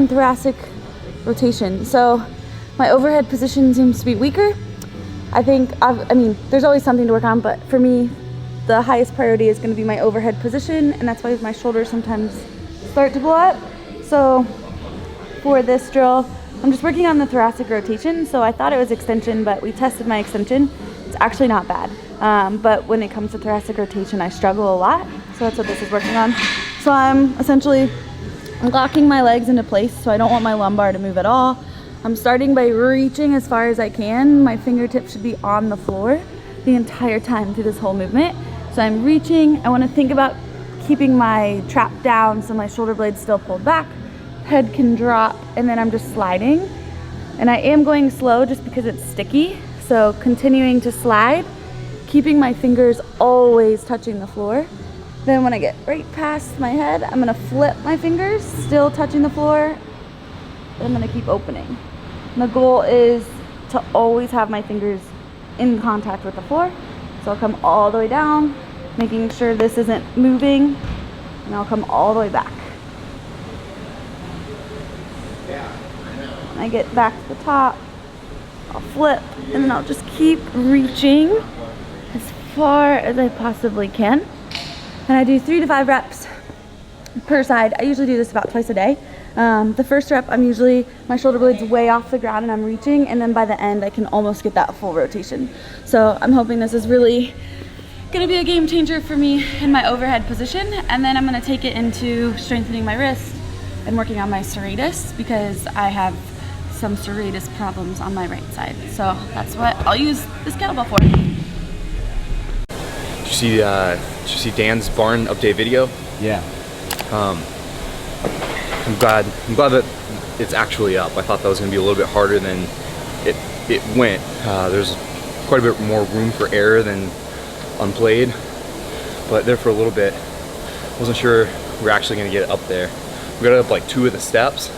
on thoracic rotation. So my overhead position seems to be weaker. I mean, there's always something to work on, but for me, the highest priority is going to be my overhead position, and that's why my shoulders sometimes start to blow up. So for this drill, I'm just working on the thoracic rotation. So I thought it was extension, but we tested my extension. It's actually not bad. But when it comes to thoracic rotation, I struggle a lot. So that's what this is working on. So I'm essentially locking my legs into place, so I don't want my lumbar to move at all. I'm starting by reaching as far as I can. My fingertips should be on the floor the entire time through this whole movement. So I'm reaching. I want to think about keeping my trap down so my shoulder blades still pulled back. Head can drop, and then I'm just sliding. And I am going slow just because it's sticky. So continuing to slide, keeping my fingers always touching the floor. Then when I get right past my head, I'm gonna flip my fingers, still touching the floor. I'm gonna keep opening. And the goal is to always have my fingers in contact with the floor. So I'll come all the way down, making sure this isn't moving, and I'll come all the way back. When I get back to the top, I'll flip, and then I'll just keep reaching as far as I possibly can. And I do 3 to 5 reps per side. I usually do this about twice a day. The first rep, my shoulder blade's way off the ground and I'm reaching, and then by the end I can almost get that full rotation. So I'm hoping this is really gonna be a game changer for me in my overhead position, and then I'm gonna take it into strengthening my wrist and working on my serratus, because I have some serratus problems on my right side. So that's what I'll use this kettlebell for. Did you see Dan's barn update video? Yeah. I'm glad that it's actually up. I thought that was gonna be a little bit harder than it went. There's quite a bit more room for error than unplayed, but there for a little bit, wasn't sure we were actually gonna get it up there. We got it up like 2 of the steps,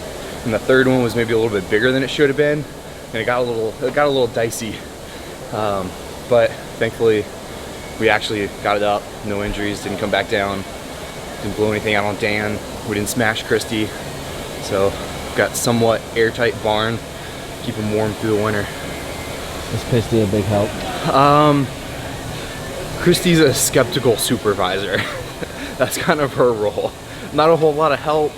and the third one was maybe a little bit bigger than it should have been, and it got a little dicey. But thankfully, we actually got it up. No injuries, didn't come back down, didn't blow anything out on Dan. We didn't smash Kristi, so got somewhat airtight barn, keep him warm through the winter. Is Kristi a big help? Kristi's a skeptical supervisor. That's kind of her role. Not a whole lot of help.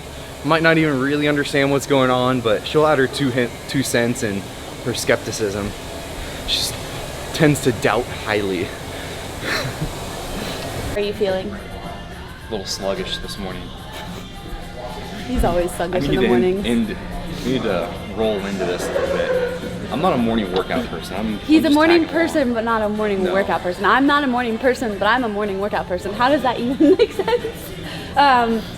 Might not even really understand what's going on, but she'll add her 2 cents and her skepticism. She tends to doubt highly. How are you feeling? A little sluggish this morning. He's always sluggish in the mornings. We need to roll into this a little bit. I'm not a morning workout person. He's a morning person, but not a morning workout person. I'm not a morning person, but I'm a morning workout person. How does that even make sense?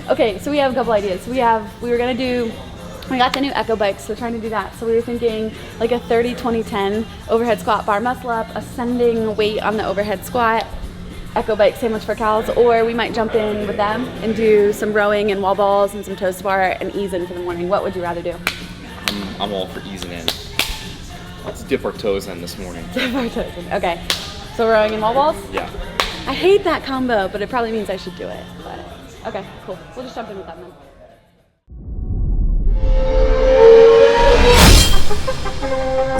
Okay, so we have a couple ideas. We got the new Echo bikes, so we're trying to do that. So we were thinking like a 30-20-10 overhead squat bar muscle up, ascending weight on the overhead squat, Echo bike sandwich for cows, or we might jump in with them and do some rowing and wall balls and some toes to bar and ease in for the morning. What would you rather do? I'm all for easing in. Let's dip our toes in this morning. Dip our toes in. Okay. So rowing and wall balls? Yeah. I hate that combo, but it probably means I should do it. But okay, cool. We'll just jump in with that then.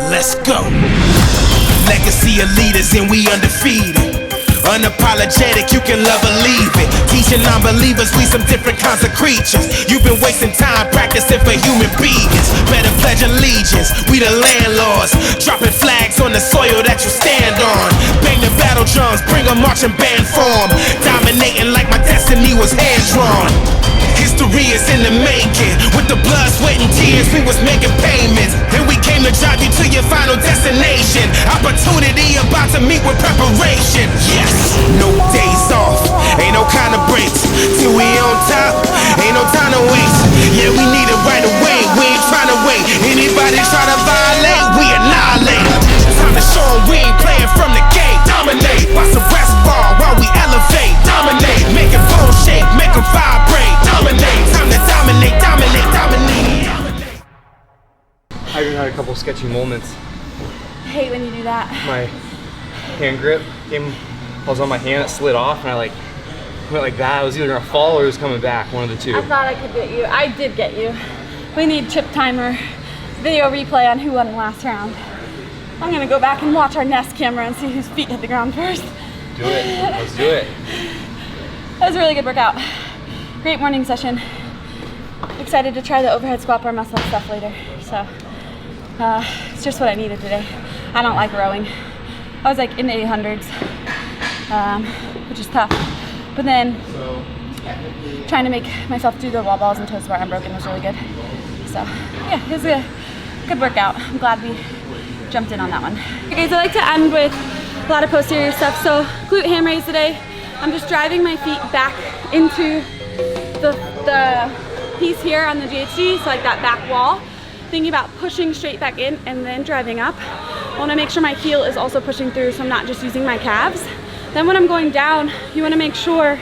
Let's go. Legacy of leaders and we undefeated. Unapologetic, you can love or leave it. Teaching non-believers we some different kinds of creatures. You've been wasting time practicing for human beings. Better pledge allegiance, we the landlords. Dropping flags on the soil that you stand on. Bang the battle drums, bring a marching band form. Dominating like my destiny was hand-drawn. History is in the making. With the blood, sweat, and tears, we was making payments. And we came to drive you to your final destination. Opportunity about to meet with preparation. Yes, no days off, ain't no kind of breaks. Till we on top, ain't no time to waste. Yeah, we need it right away, we ain't trying to wait. Anybody try to violate, we annihilate. Time to show 'em we ain't playing from the gate. Dominate, watch the rest fall while we elevate. Dominate, make it bone shake, make 'em vibrate. Dominate, time to dominate, dominate, dominate. I even had a couple sketchy moments. I hate when you do that. My hand grip I was on my hand, it slid off, and I went like that. I was either gonna fall or it was coming back, one of the two. I thought I could get you. I did get you. we need chip timer video replay on who won the last round. I'm gonna go back and watch our Nest camera and see whose feet hit the ground first. Do it. Let's do it. That was a really good workout. Great morning session. Excited to try the overhead squat bar muscle stuff later. So it's just what I needed today. I don't like rowing. I was like in the 800s, which is tough. But then trying to make myself do the wall balls and toes bar unbroken was really good. So yeah, it was a good workout. I'm glad we jumped in on that one. Okay, guys, I like to end with a lot of posterior stuff. So glute ham raise today. I'm just driving my feet back into the piece here on the GHD, so like that back wall. Thinking about pushing straight back in and then driving up. I want to make sure my heel is also pushing through, so I'm not just using my calves. Then when I'm going down, you want to make sure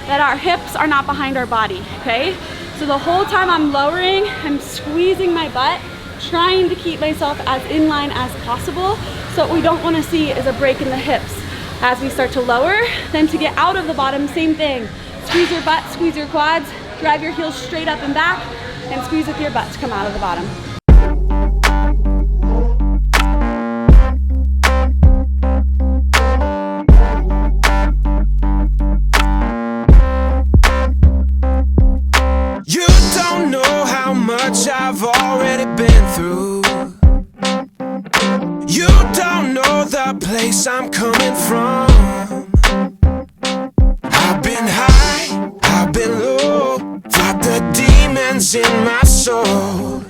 that our hips are not behind our body, okay? So the whole time I'm lowering, I'm squeezing my butt, trying to keep myself as in line as possible. So what we don't want to see is a break in the hips as we start to lower. Then to get out of the bottom, same thing. Squeeze your butt, squeeze your quads, drive your heels straight up and back, and squeeze with your butt to come out of the bottom. You don't know how much I've already been through. You don't know the place I'm coming from. I've been high, I've been low, fought the demons in my soul.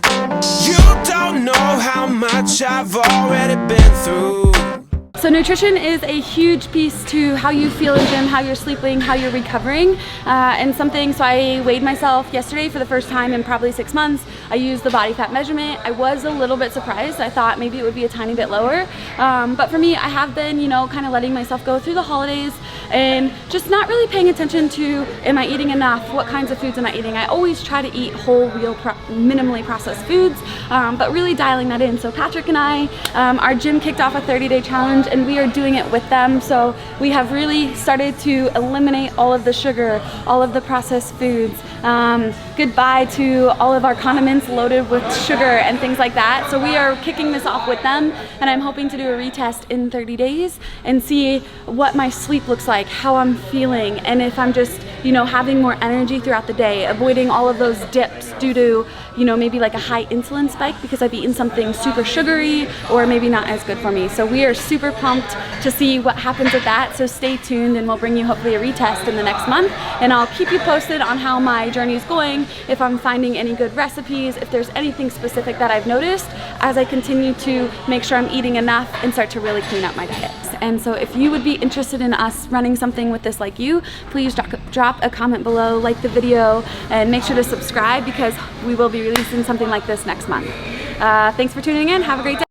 You don't know how much I've already been through. So nutrition is a huge piece to how you feel in gym, how you're sleeping, how you're recovering, and something. So I weighed myself yesterday for the first time in probably 6 months. I used the body fat measurement. I was a little bit surprised. I thought maybe it would be a tiny bit lower, but for me, I have been, you know, kind of letting myself go through the holidays and just not really paying attention to, am I eating enough? What kinds of foods am I eating? I always try to eat whole, real, minimally processed foods, but really dialing that in. So Patrick and I, our gym kicked off a 30-day challenge, and we are doing it with them. So we have really started to eliminate all of the sugar, all of the processed foods, goodbye to all of our condiments loaded with sugar and things like that. So we are kicking this off with them, and I'm hoping to do a retest in 30 days and see what my sleep looks like, how I'm feeling, and if I'm just, you know, having more energy throughout the day, avoiding all of those dips due to, you know, maybe like a high insulin spike because I've eaten something super sugary or maybe not as good for me. So we are super pumped to see what happens with that. So stay tuned, and we'll bring you hopefully a retest in the next month, and I'll keep you posted on how my journey is going, if I'm finding any good recipes, if there's anything specific that I've noticed as I continue to make sure I'm eating enough and start to really clean up my diet. And so if you would be interested in us running something with this like you, please drop a comment below, like the video, and make sure to subscribe because we will be releasing something like this next month. Thanks for tuning in. Have a great day.